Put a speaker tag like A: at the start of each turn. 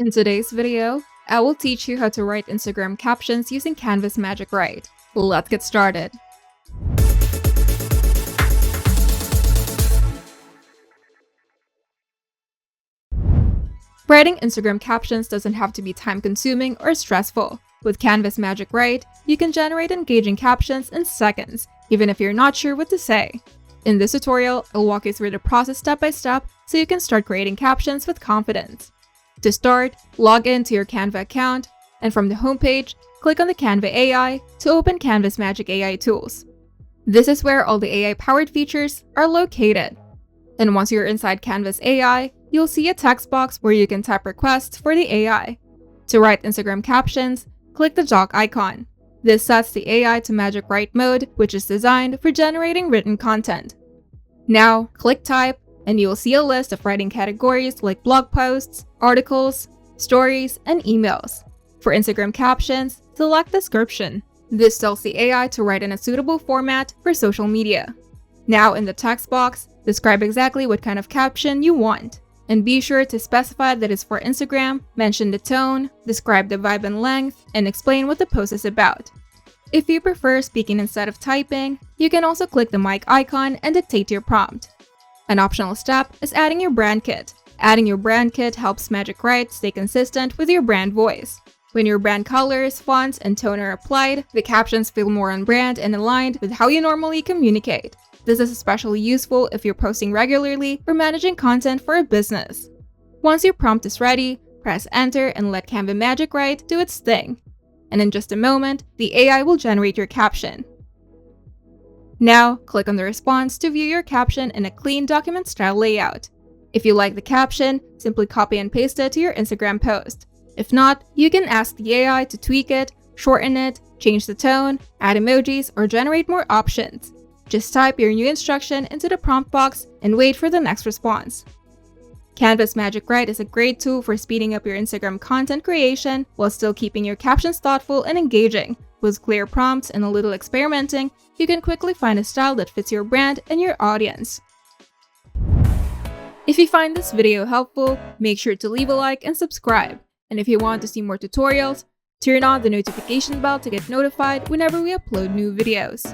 A: In today's video, I will teach you how to write Instagram captions using Canva's Magic Write. Let's get started. Writing Instagram captions doesn't have to be time-consuming or stressful. With Canva's Magic Write, you can generate engaging captions in seconds, even if you're not sure what to say. In this tutorial, I'll walk you through the process step by step so you can start creating captions with confidence. To start, log in to your Canva account, and from the homepage, click on the Canva AI to open Canva's Magic AI tools. This is where all the AI-powered features are located. And once you're inside Canva's AI, you'll see a text box where you can type requests for the AI. To write Instagram captions, click the dock icon. This sets the AI to Magic Write mode, which is designed for generating written content. Now, click type, and you will see a list of writing categories like blog posts, articles, stories, and emails. For Instagram captions, select description. This tells the AI to write in a suitable format for social media. Now in the text box, describe exactly what kind of caption you want. And be sure to specify that it's for Instagram, mention the tone, describe the vibe and length, and explain what the post is about. If you prefer speaking instead of typing, you can also click the mic icon and dictate your prompt. An optional step is adding your brand kit. Adding your brand kit helps Magic Write stay consistent with your brand voice. When your brand colors, fonts, and tone are applied, the captions feel more on brand and aligned with how you normally communicate. This is especially useful if you're posting regularly or managing content for a business. Once your prompt is ready, press enter and let Canva Magic Write do its thing. And in just a moment, the AI will generate your caption. Now, click on the response to view your caption in a clean document-style layout. If you like the caption, simply copy and paste it to your Instagram post. If not, you can ask the AI to tweak it, shorten it, change the tone, add emojis, or generate more options. Just type your new instruction into the prompt box and wait for the next response. Canva's Magic Write is a great tool for speeding up your Instagram content creation while still keeping your captions thoughtful and engaging. With clear prompts and a little experimenting, you can quickly find a style that fits your brand and your audience. If you find this video helpful, make sure to leave a like and subscribe. And if you want to see more tutorials, turn on the notification bell to get notified whenever we upload new videos.